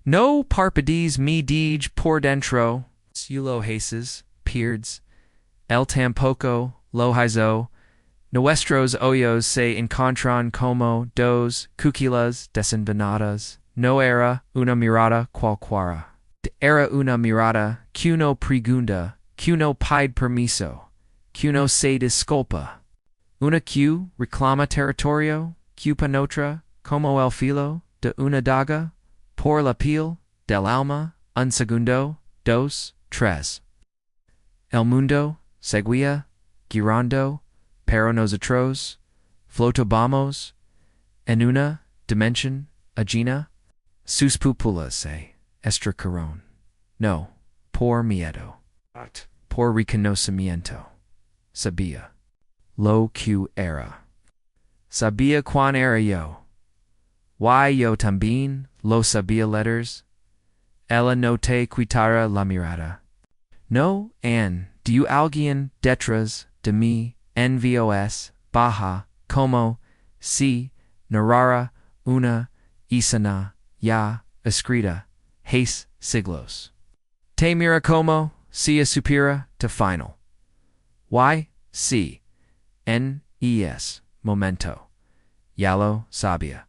No parpades me dij por dentro, Sulo haces, peards, el tampoco, lo hizo, nuestros hoyos se encontran como dos cuquilas desenvenadas, no era una mirada cualquiera. Era una mirada que no pregunta, que no pide permiso, que no se disculpa. Una que reclama territorio, que penetra como el filo de una daga, por la piel del alma, un segundo, dos, tres. El mundo seguía girando, pero nosotros flotábamos en una dimensión ajena. Sus pupilas se estrecharon. No, por miedo. Por reconocimiento. Sabía lo que era. Sabía cuán era yo. Yo también lo sabía letters. Ella no te quitara la mirada. No, du alguien detrás de mí envios baja como si narrara una escena ya escrita hace siglos. Te mira como si supiera te final. Nes momento. Ya lo sabía.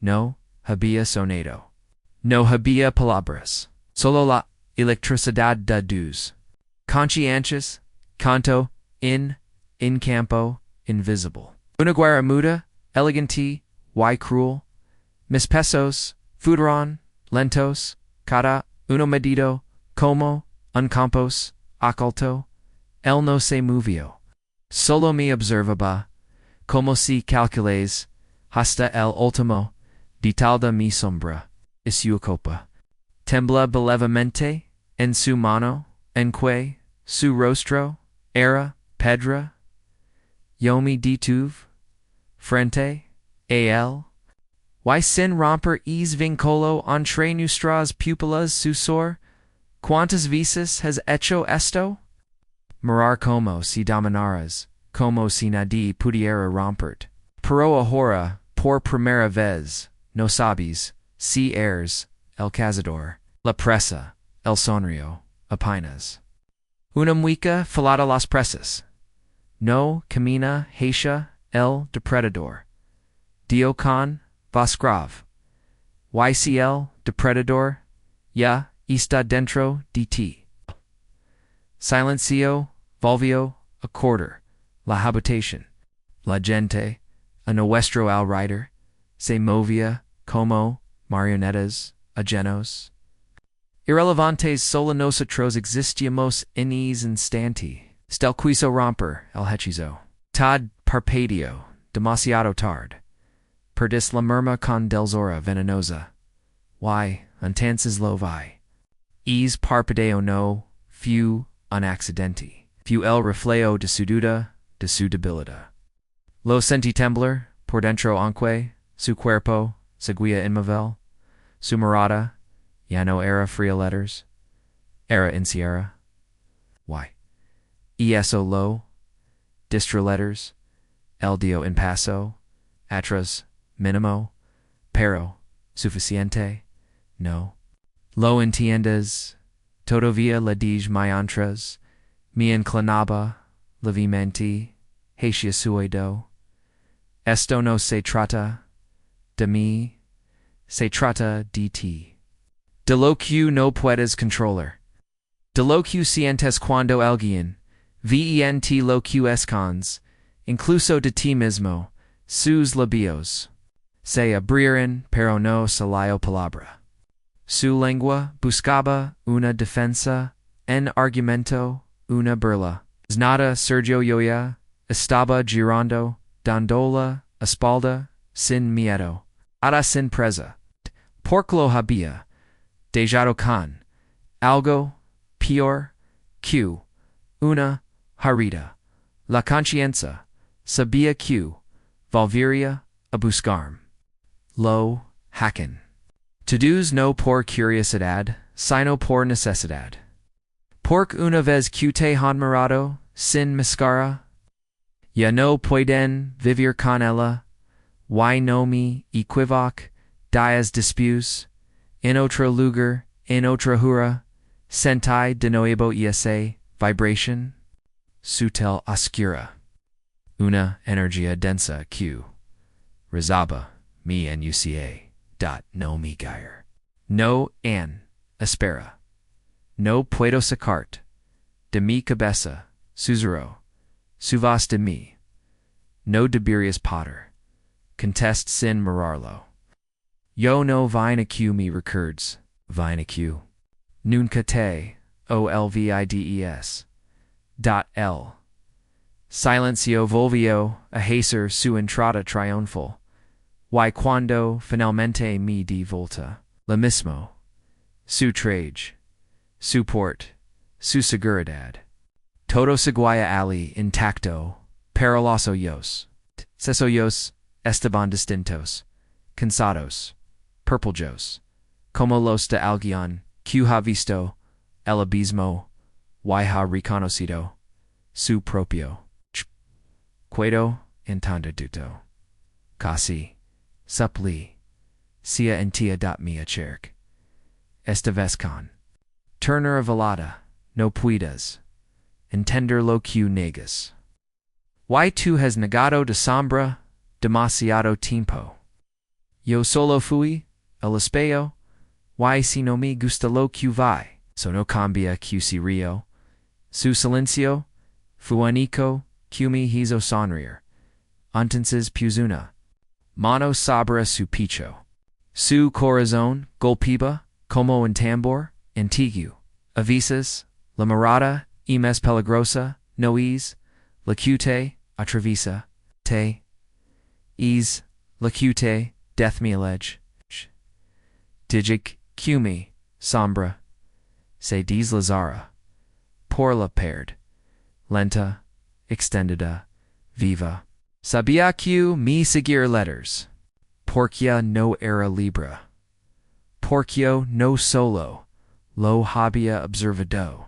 No había sonido. No había palabras. Solo la electricidad de Dios. Conscientious, canto, in campo, invisible. Una guerra muda, elegante, cruel. Mis pesos, fueron, lentos, cada uno medido, como, un campos, oculto. Él no se movió. Solo me observaba, como si calcules, hasta el último, detalle de mi sombra, y su copa. Tembla belevemente, en su mano, en que, su rostro, era, pedra. Yo me detuve, frente, a él. Sin romper es vincolo entre nuestras pupilas susor, ¿cuántas veces has hecho esto? Mirar como si dominaras, como si nadie pudiera rompert. Pero ahora, por primera vez, no sabes, si eres, el cazador, la presa, el sonrío, apenas. Una mueca falada las presas. No camina hacia el depredador. Dio con Vasgrav. Si el depredador ya está dentro de ti. Silencio volvió a quarter la habitación. La gente, a nuestro alrededor, se movía como marionetas ajenos. Irrelevantes solo nosotros existíamos en ese instante. Stel quiso romper el hechizo. Tad parpadeó, demasiado tarde. Perdis la murma con delzora venenosa. Entonces lo vi. Es parpadeo no, fu un accidente. Fu el reflejo de su duda, de su debilidad. Lo sentí temblar, por dentro aunque, su cuerpo, seguía inmóvil. Su mirada, ya no era fría letters. Era incierta. Y eso lo, distra letters, el dio en paso, atrás, mínimo, pero, suficiente, no. Lo entiendes, todavía le dij mientras, me inclinaba, levemente, hacia su oído. Esto no se trata de mí, se trata de ti. De lo que no puedes controlar. De lo que sientes cuando alguien, vent lo que escondes, incluso de ti mismo, sus labios, se abrieron pero no salió palabra. Su lengua buscaba una defensa, en argumento, una burla. Nada Sergio Yoya, estaba girando, dándola espalda, sin miedo, ara sin presa. Porque lo había, dejado con, algo, peor, que, una, herida. La conciencia, sabía que, volvería a buscarme. Lo, hacken. Todos no por curiosidad, sino por necesidad. Porque una vez que te han mirado, sin máscara, ya no pueden vivir con ella, no me equivoc, dias después, In otra lugar, in otra hura, sentai de nuevo esa vibration, sutil oscura. Una energia densa q. Rezaba, mi en uca, dot no mi geir. No an, espera. No puedo sacart. De mi cabeza, suzero. Suvas de mi. No debirius pater. Contest sin mirarlo. Yo no vine q me recurds, vine q. Nunca te, olvides. Dot l. Silencio volvio a hacer su entrada triunfal. Y cuando finalmente me di volta, lo mismo. Su trage. Su port. Su seguridad. Todo seguía ali intacto, paraloso yos. Sesoyos, estaban distintos. Cansados. Purplejos. Como los de Algion, que ha visto, el abismo, y ha reconocido, su propio. Quedo entendido. Casi. Suppli. Sia entia dot mia cerc. Esta vez con. Turner velada, no puedas. Entender lo que negas. Y tú has negado de sombra, demasiado tiempo. Yo solo fui, el espejo, y si no me gusta lo que vi, so no cambia que si río. Su silencio, fuanico, que me hizo sonreír. Entonces puzuna. Mano sabra su picho. Su corazón, golpiba, como un tambor, antiguo. Avisas, la mirada, más peligrosa, no es, la cute, atravisa, te. Es, la cute, death me allege. Digig, cumi, sombra. Se dis lazara. Por la perd. Lenta, extendida, viva. Sabia que me seguir letters. Porque no era libre. Porque no solo. Lo había observado.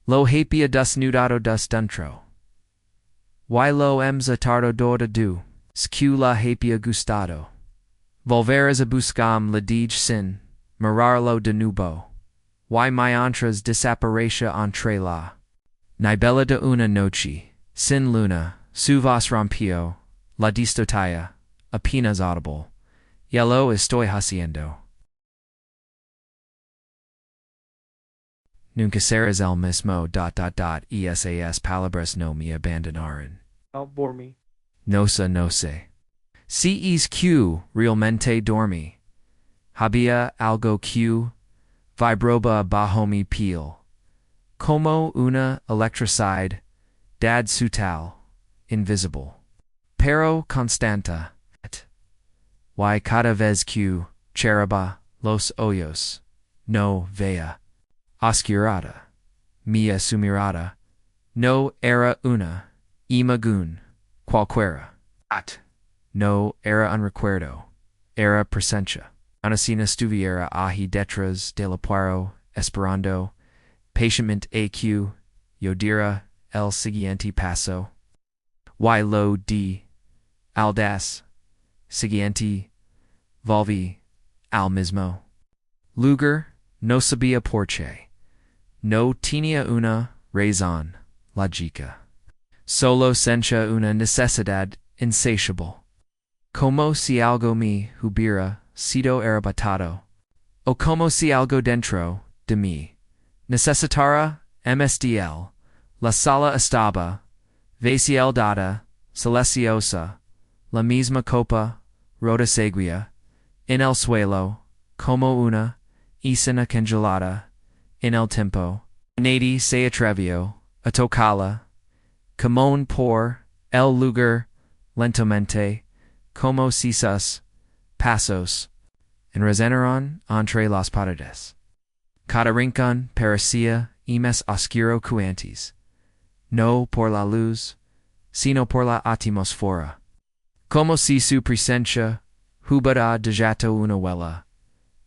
Lo había desnudado des dentro. Y lo emza tardado de du. Scu la había gustado. Volveres a buscam la dig sin. Mirarlo de nuevo. Y mi entras desaparecia entre la. Ni bella de una noche. Sin luna. Su voz rompió. La distotaya. Apenas audible. Yellow estoy haciendo. Nunca serás el mismo. Esas palabras no me abandonaron. Don't bore me. No sé. Si es que realmente dormí. Había algo que vibroba bajo mi piel. Como una electricidad. Dad sutal. Invisible. Pero constanta. Y cada vez que cheraba los ojos. No vea. Oscurada. Mia su mirada. No era una. Imagun. Qualquera. No era un recuerdo. Era presencia. Anacina estuviera ahi detrás de la puero, esperando. Patientmente AQ. Yo dira el siguiente paso. Y lo di. Aldas. Siguiente. Volvi. Al mismo. Lugar. No sabía por qué. No tenía una razón lógica. Solo sentía una necesidad insatiable. Como si algo me hubiera sido arrebatado. O como si algo dentro de mí necesitara MSDL. La sala estaba vacía dada, silenciosa, la misma copa, rota seguía, en el suelo, como una escena congelada, en el tiempo. Nadie se atrevió a tocarla, como por el lugar, lentamente, como si sus pasos enresonaron entre las paredes. Cada rincón parecía más oscuro que antes, no por la luz, sino por la atmósfera. Como si su presencia hubiera dejado una huella.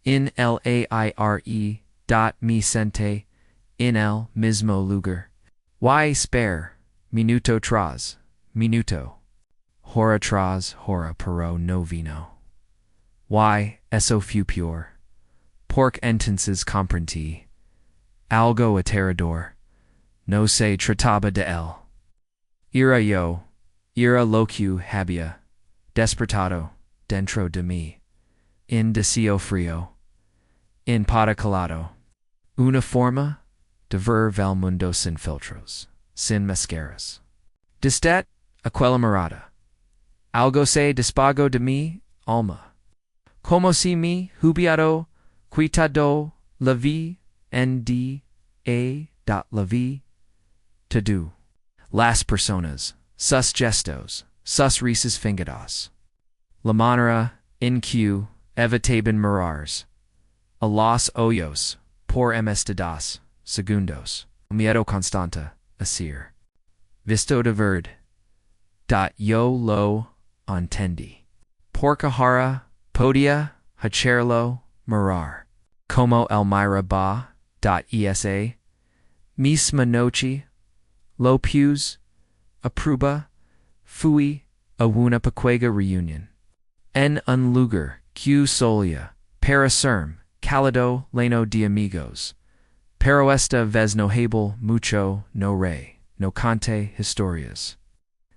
En el aire dot me sente en el mismo lugar. Y spare, minuto tras minuto. Hora tras hora pero no vino. Y eso fue pure. pork entences comprenti, algo aterador, no se trataba de él. Ira yo, ira locu había, despertado, dentro de mí, in deseo frío, in pada calado, una forma de ver vel mundo sin filtros, sin mascaras. Distet, aquella mirada, algo se despago de mi alma, como si mi hubiado quitado la vi en di a dot la vi to do. Las personas, sus gestos, sus risas fingidas. La manera en que evitaban mirars, a los hoyos, por emestidas, segundos, miedo constante, asir. Visto de verde, dot yo lo entendí. Porcahara, podia, hacerlo, mirar. Como Elmira ba, dot esa, misma noche, lo pius, aprueba, fui, a una pequeña reunión. En un lugar, que solia, para serm, cálido lleno de amigos. Pero esta vez no hable mucho, no re, no cante historias.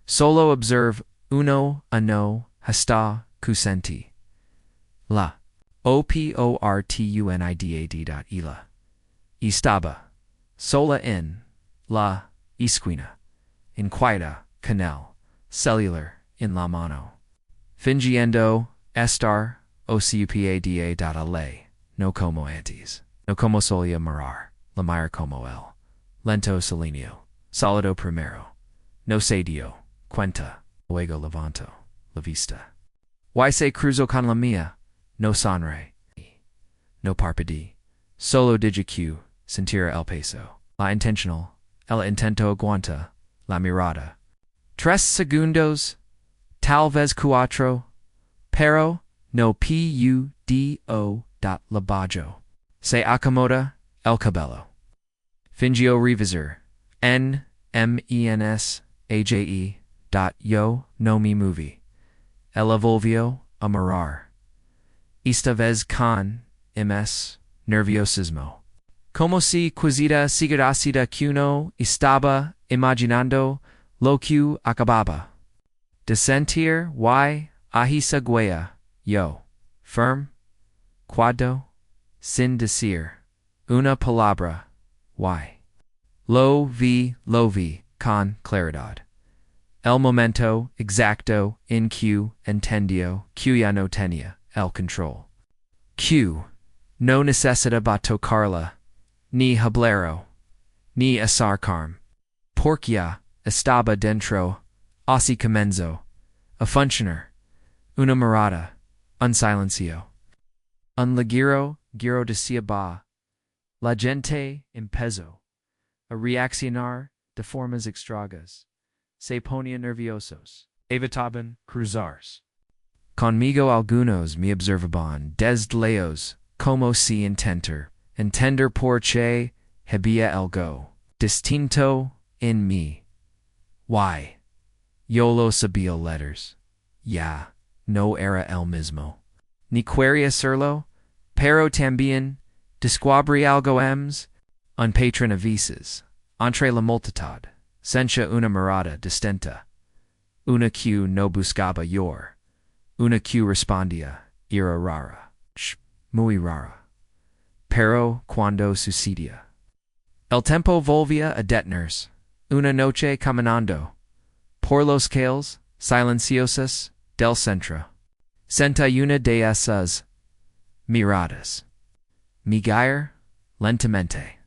Solo observe uno a no hasta cusenti. La oportunidad dot ila. Estaba sola en la esquina, inquieta canal, cellular in la mano. Fingiendo estar ocupada dot ale, no como antes, no como solia mirar, la mira como él. Lento selenio, solido primero, no se dio cuenta, luego levanto, la vista. Y se cruzo con la mía, no sonre, no parpadee, solo digiQ, sentir el peso, la intentional, el intento aguanta, la mirada. 3 segundos, tal vez 4, pero no pudo dot labajo. Se acomoda el cabello. Fingio revisor, NMENS AJE dot yo no mi movie. Ella volvió a mirar. Esta vez con MS nerviosismo. Como si quisita siguracida que uno estaba imaginando lo que acababa de sentir y ahisaguea yo, firm, cuado, sin decir una palabra y lo vi con claridad. El momento exacto en que entendió que ya no tenía el control. Que no necesitaba tocarla, ni hablero, ni acercarme, porque ya estaba dentro, así comenzó, a funcionar, una mirada, un silencio, un ligero giro de ciaba, la gente empezó a reaccionar de formas extrañas, se ponían nerviosos, evitaban cruzarse. Conmigo algunos me observaban desde lejos, como si entender por qué había algo distinto en mí. Y yo lo sabía letters. Ya no era el mismo. Ni quería serlo, pero también descubrí algo más. Un patrón a veces, entre la multitud, sentia una mirada distinta. Una que no buscaba llor. Una que respondía, era rara. Muy rara. Pero cuando sucedía. El tiempo volvía a detenerse. Una noche caminando. Por los calles silenciosas del centro. Sentí una de esas miradas. Migrar lentamente,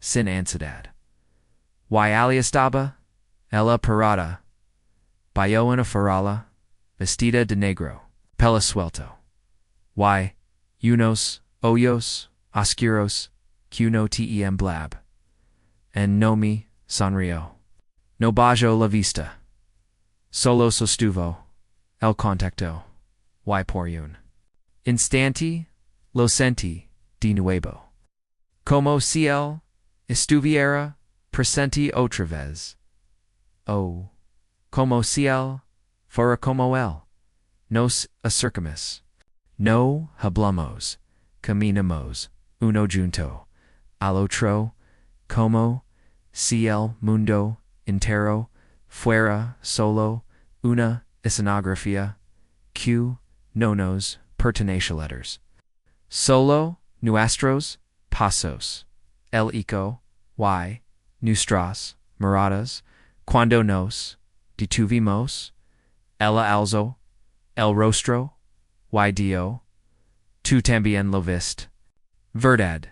sin ansiedad. Y allí estaba, ella parada, bajo una farola, vestida de negro, pelo suelto. Y unos ojos oscuros que no tem blab. En no me sonrió. No bajó la vista. Solo sostuvo el contacto. Y por un instante lo sentí de nuevo. Como si él estuviera presente otra vez. Oh, como si él fuera como él. Nos acercamos. No hablamos, caminamos, uno junto, al otro, como, ciel, mundo, entero, fuera, solo, una, escenografía, q, nonos, pertenencia letters. Solo, nuestros, pasos, el eco, y, nuestras, moradas, cuando nos, detuvimos, ella alzo, el rostro, y dio, tú también lo viste. Verdad,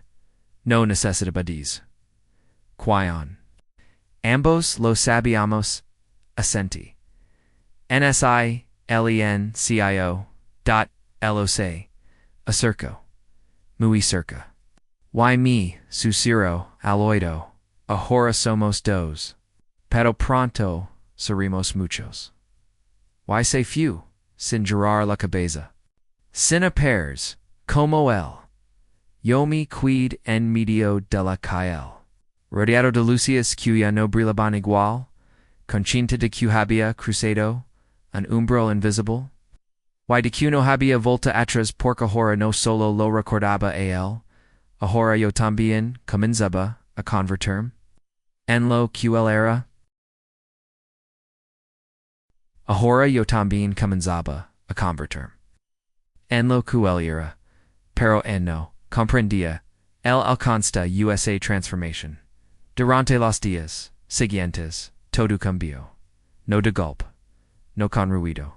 no necesitamos. Quion. Ambos lo sabíamos, asenti. NSI, LENCIO, dot, LOC, acerco. Muy cerca. Y mi, susurro, al oído, ahora somos dos. Pero pronto, seremos muchos. Y say few, sin girar la cabeza. Sin appears, como él. Yo me quid en medio de la calle. Rodeado de luces cuya no brillaban igual, concinta de que había cruzado, un umbral invisible. Y de que no había volta atrás porque ahora no solo lo recordaba a él, ahora yo también comenzaba a convertirme en lo que él era. Ahora yo también comenzaba a convertirme en lo que él era, pero no comprendía el alcance USA transformation. Durante los días siguientes, todo cambió. No de golpe, no con ruido.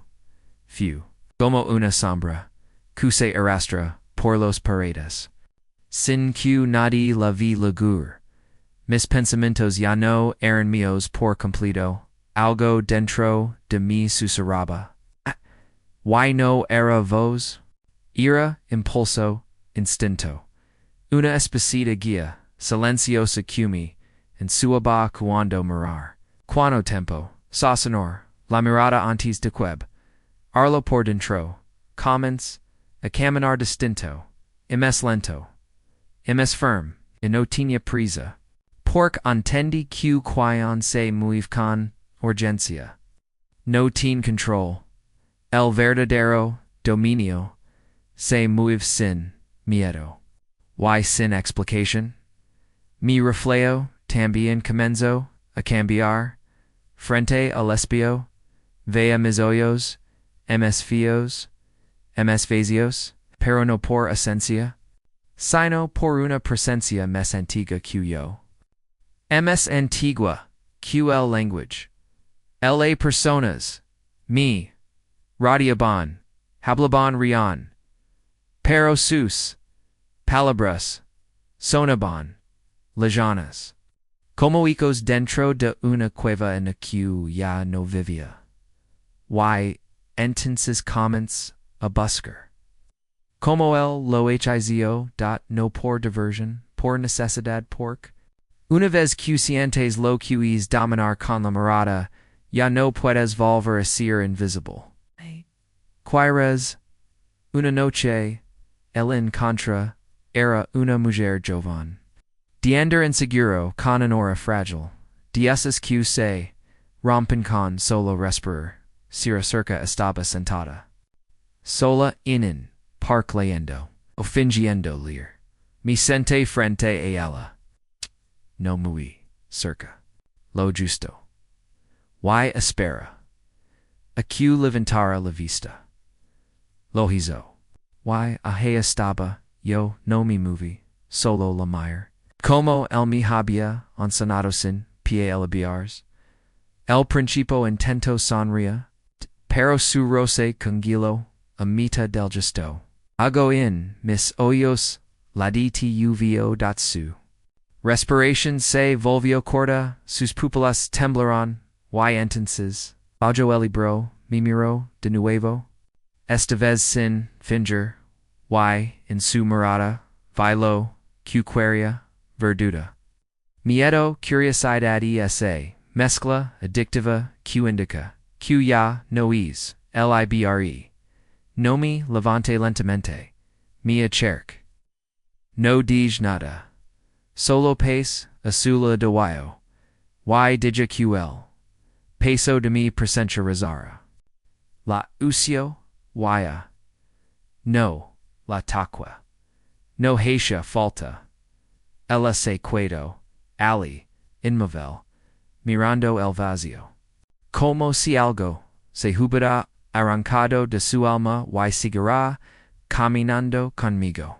Few, como una sombra, que se arrastra por los paredes. Sin que nadie la vi lugar. Mis pensamientos ya no eran míos por completo. Algo dentro de mí susurraba. ¿Why no era voz? Era impulso, instinto. Una especie de guía, silenciosa que me, en suaba cuando mirar. Cuando tempo, sostenor, la mirada antes de queb. Arlo por dentro, comments, a caminar distinto, imes lento, imes firm, y no tenía prisa. Porque entendí que quion se mueve con urgencia. No tiene control. El verdadero dominio se mueve sin miedo. Why sin explication? Mi reflejo también comenzó a cambiar. Frente al espio, vea mis ojos, MS fios, MS vazios, pero no por esencia, sino por una presencia más antigua que yo. MS antigua, QL language. LA personas, mi, radiaban, hablaban rian, pero sus, palabras, sonaban, lejanas. Como ecos dentro de una cueva en la que ya no vivía. Y, entonces comments a buscar. Como él lo hizo, no por diversión, por necesidad porque. Una vez que sientes lo que es dominar con la mirada, ya no puedes volver a ser invisible. Quires, una noche, el en contra, era una mujer joven. Diender inseguro con una hora frágil. Dioses que se rompen con solo respirar. Sira cerca estaba sentada. Sola en park leyendo, o fingiendo leer. Me senté frente a ella. No muy cerca. Lo justo. Y espera. Acu levantara la vista. Lo hizo. Y ahí estaba, yo no me moví, solo la mire. Como el me había enseñado sin pie el biars. El principio intento sonría, pero su roce conguilo, a mitad del gesto. Hago en mis ojos la dtuvo datsu. Respiration se volvió corta, sus pupilas temblaron, y entonces, bajo el libro, me miró de nuevo. Esta vez sin fingir, y, en su mirada, vi lo que quería, verduda. Miedo, curiosidad y esa mezcla adictiva que indica, que ya no es, libre. No me levante lentamente, me acerque. No dije nada. Solo pace, azula de guayo. Y dija QL. Peso de mi presencia razara. La ucio, waya. No, la taqua. no hacia falta. Ella se quedó, ali, inmovel, mirando el vacío. Como si algo se hubiera arrancado de su alma y seguirá caminando conmigo.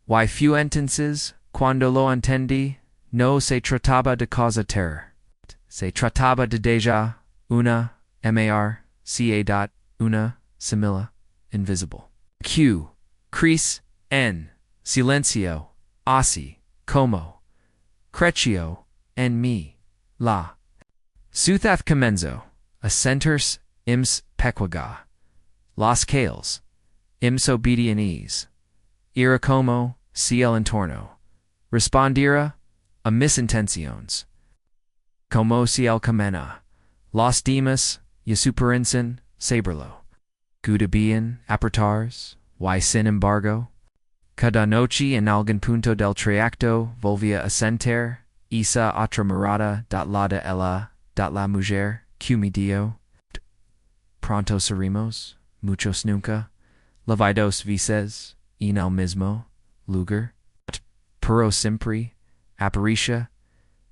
Y fue entonces, cuando lo entendí, no se trataba de cosa terror. Se trataba de déjà, una, mar, una, simila, invisible. Q, Cris, en, silencio, así, como, crecio, en mi, la. Suthath comenzo, ascenters, ims pequaga, las cales, ims obedientes, ira como, si el entorno, respondira, a mis intenciones, como si el camena, los demás, y superinsen, saberlo, gudabian, apertars, y sin embargo, cada noche en algún punto del trayecto volvía a sentir, esa otra mirada, la de ella, la mujer, que mi dio. Pronto seremos, muchos nunca, levidos veces, en el mismo lugar, pero siempre, aparicia,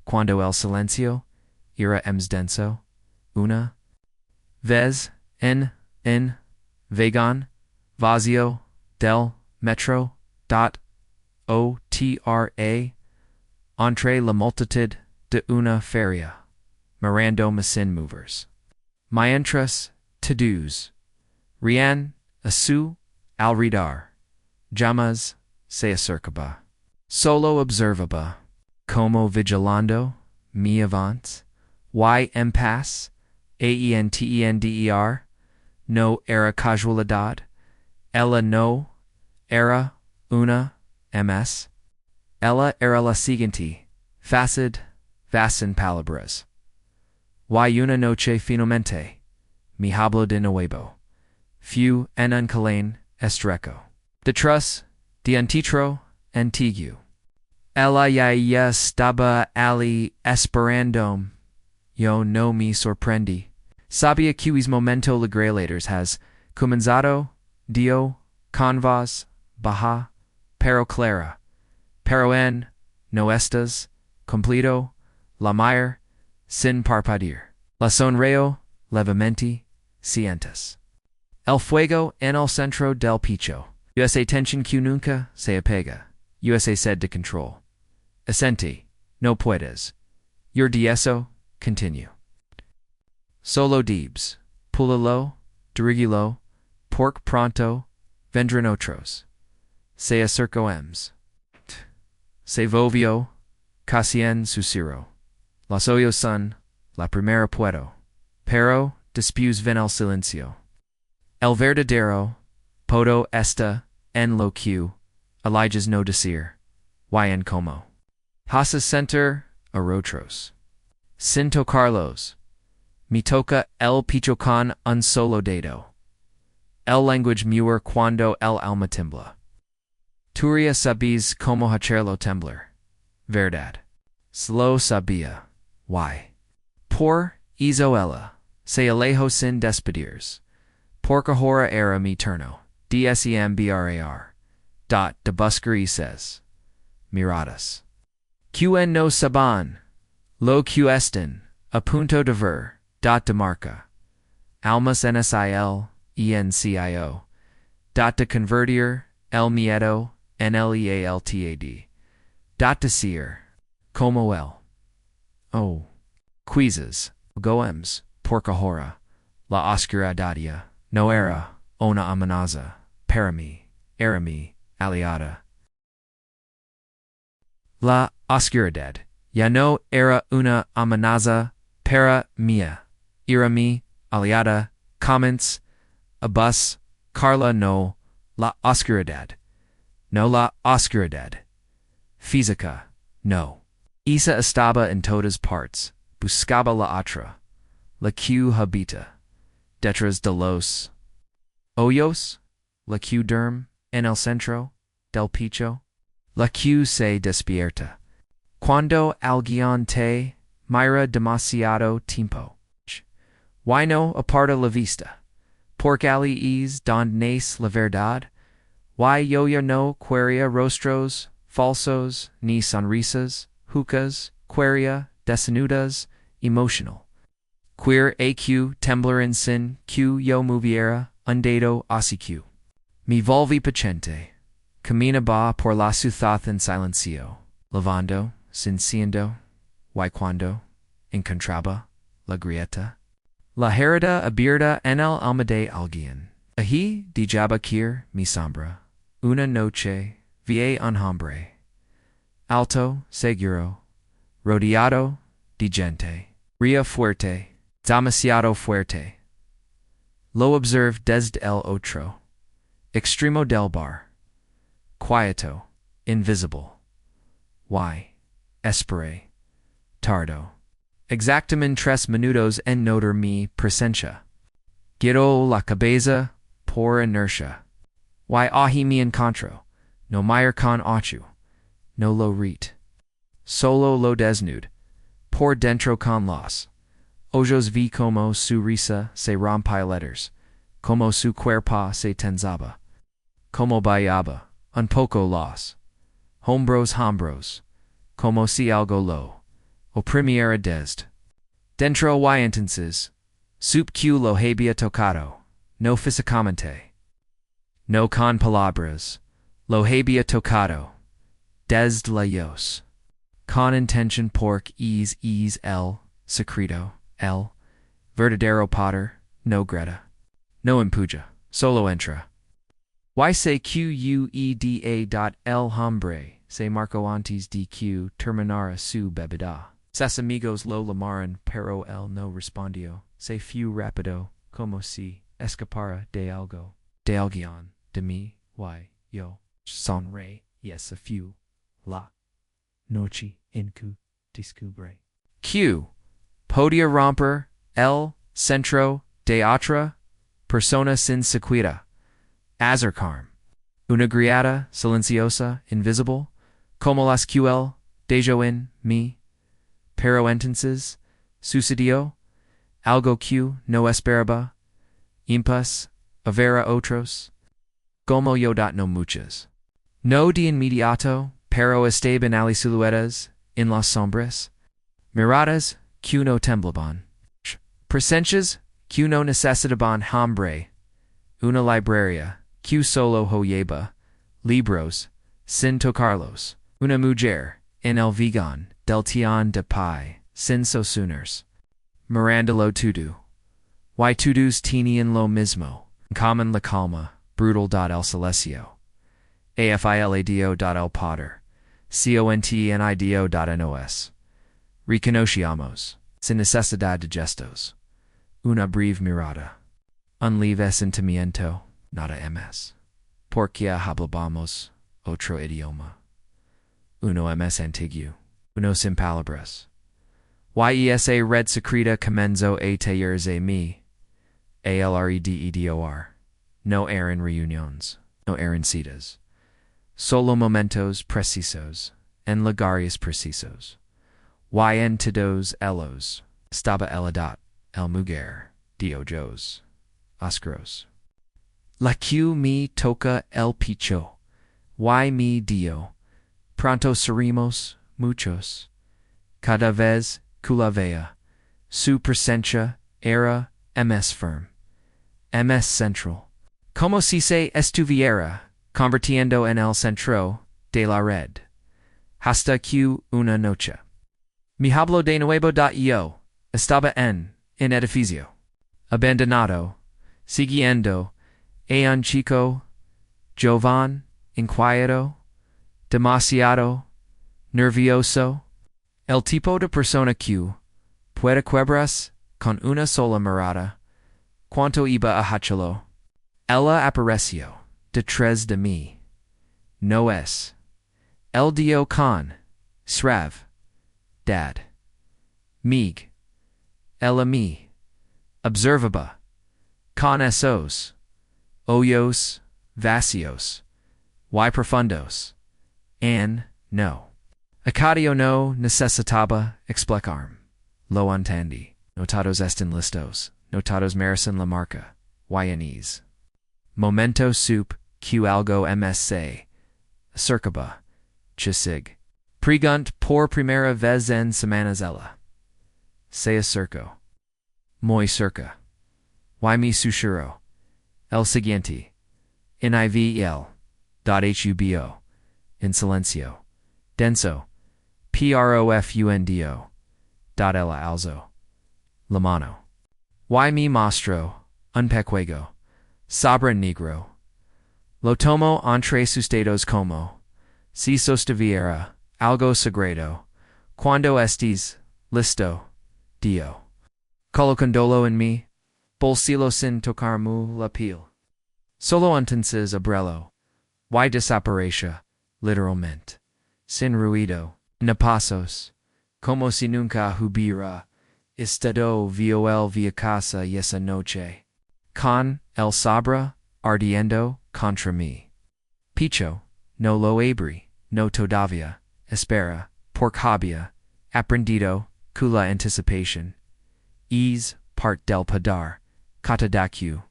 cuando el silencio, era denso, una vez, en, vagon, vacío, del, metro, otra, entre la multitud de una feria, mirando sin movers. Mientras, todos, rien, a su, alrededor, jamás, se acercaba. Solo observaba, como vigilando, mi avance, y en paz, aentender, no era casualidad, ella no era una ms, ella era la siguiente, facid, en palabras. Y una noche finalmente, mi hablo de nuevo, fue en un calén estrecho, detrás de un titro antiguo. Ella ya estaba ali esperandome, yo no me sorprendí. Sabía que es momento legrelators has comenzado, dio, convas, baja, pero clara, pero en, no estas, completo, la mayor, sin parpadear. La sonreo, levemente, sientes. El fuego en el centro del pecho. USA tension que nunca se apega. USA said to control. Asente, no puedes. Your de eso, continue. Solo debes, pulilo, dirigilo, pork pronto, vendrán otros. Se acerco ems. Se volvió, casi en susurro. Los hoyos son, la primera puedo. Pero, después ven el silencio. El verdadero, podo esta, en lo que, Elijah's no decir, y en como. Hasas center, a rotros. Sin tocarlos. Me toca el picho con un solo dedo. El language muer cuando el alma tiembla. Turia sabes como hacerlo temblar. Verdad. Slow sabía. Why? Por Isoela, se alejo sin despedirse. Porque ahora era mi turno. Desembrar. De buscar says. Miradas. Quen no saban. Lo que estén, a punto de ver. De marca. Almas nsil, encio. De convertir, el miedo, en el lealtad. De decir. Como el. Oh. Quizzes, goems, porque ahora, la oscuridad no era una amenaza para mí, era mi aliada. La oscuridad ya no era una amenaza para mí, era mi aliada, comments, abus, Carla no, la oscuridad, no la oscuridad, física, no. Isa estaba en todas partes. Buscaba la otra, la que habita, detrás de los hoyos, la que duerme en el centro del pecho, la que se despierta. Cuando alguien te mira demasiado tiempo. Y no aparta la vista, porque allí es donde nace la verdad, Y yo no queria rostros, falsos, ni sonrisas, hookahs, queria, desnudas, emotional. Queer AQ, temblar en sin, Q yo moviera, undado, ACQ. Mi volvi paciente. Camina ba por la ciudad en silencio. Lavando, sin siendo, y cuando, encontraba, la grieta. La herida abierta en el alma de alguien. Ahi dijaba kir mi sombra. Una noche, vi un hombre. Alto, seguro, rodeado de gente. Ria fuerte, demasiado fuerte. Lo observe desde el otro extremo del bar. Quieto, invisible. Y, esperé, tardo. Exactamen 3 minutos en notar mi presencia. Giro la cabeza por inercia. Y ahi mi encontro, no mayor con ocho, no lo rit. Solo lo desnude, por dentro con los ojos vi como su risa se rompía letters, como su cuerpo se tensaba, como bailaba, un poco los hombros, como si algo lo oprimiera desde dentro y entonces, sup que lo había tocado, no físicamente, no con palabras, lo había tocado, desde lejos, con intention porque es el secreto, el verdadero poder, no greta, no empuja, solo entra. Y se queda dot el hombre, se marco antes de que terminara su bebida. Ses amigos lo llamaron, pero él no respondió, se fue rápido, como si escapara de algo, de alguien, de mí, y yo sonreí, y se fue la noche en que descubre. Q. Podia romper el centro de otra persona sin sequita. Azarcarm. Una grieta silenciosa, invisible, como las QL, dejo en mi. Pero entonces, sucedió, algo que no esperaba, impas, avera otros, como yo no muchas. No de inmediato, pero estaban ali siluetas, en las sombras, miradas, que no temblaban. Presencias, que no necesitaban hambre, una libraria, que solo hoyeba, libros, sin tocarlos, una mujer, en el vegan, del tian de pai, sin sosuners. Miranda lo tudo. Y todos tenían lo mismo, common la calma, brutal dot el silencio. Afiladio dot el poder. Contnido dot nos. Reconociamos, sin necesidad de gestos. Una breve mirada. Un leve sentimiento, nada más. Porque hablábamos otro idioma. Uno más antiguo. Uno sin palabras. Yesa red secreta comenzó a tallarse mi. Alrededor. No eran reuniones. No eran citas. Solo momentos precisos. En lugares precisos. Y en todos ellos. Estaba el edad. El mujer. De ojos. Oscuros. La que me toca el picho. Y mi dio. Pronto seremos muchos. Cada vez que la vea, su presencia era más firme, más central, como si se estuviera convirtiendo en el centro de la red. Hasta que una noche. Mi hablo de nuevo yo, estaba en edificio, abandonado, siguiendo a un chico, joven, inquieto, demasiado nervioso, el tipo de persona que puede quebras con una sola mirada, cuanto iba a hacharlo. Ella apareció detrás de mí. No es. El dio con srav, dad. Mig. Ella me. Observaba. Con esos. Hoyos, vacíos. Y profundos. And, no. Acadio no necesitaba explicarme. Lo entendí. Notados están listos. Notados merecen la marca. Ynes. Momento sup q algo msa, circaba, chisig. Pregunt por primera vez en semanazella. Sea circo. Muy cerca. Y mi susurro. El siguiente. NIVL. .hubo. In silencio. Denso. PROFUNDO. Ella alzo. La mano. Y mi mostro. Un pequeño. Sabra negro. Lo tomo entre sus dedos como. Si sostuviera. Algo sagrado. Cuando estés. Listo. Dio. Colocandolo en mi. Bolsilo sin tocarmu la piel. Solo entonces abrelo. Y desaparecia. Literalmente. Sin ruido. Napasos. Como si nunca hubiera estado viol via casa y esa noche. Con el sabra ardiendo contra mí. Picho. No lo abrí. No todavía. Espera. Porque había aprendido la anticipación. Es part del padar. Catadacu.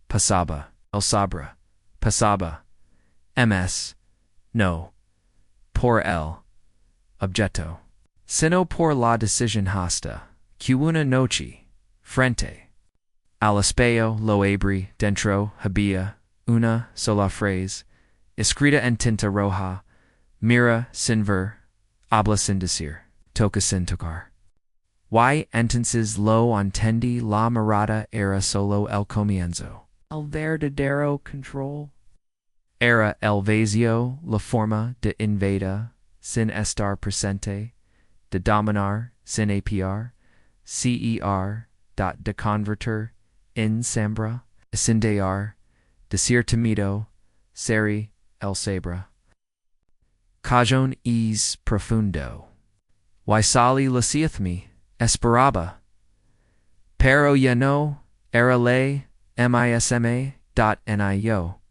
Pasaba. El sabra. Pasaba. MS. No. Por el. Objeto. Sino por la decisión hasta. Que una noche. Frente. Al espejo lo abrí dentro había una sola frase. Escrita en tinta roja. Mira sin ver. Habla sin decir. Toca sin tocar. Y entonces lo entendí, la mirada era solo el comienzo. El verdadero control. Era el vacío, la forma de invada, sin estar presente, de dominar, sin apiar, cer, de convertir, in sembra, escindear, decir temido, seri, el sabra. Cajón es profundo. Y sali me. Esperaba. Pero ya no era ley misma. Nio.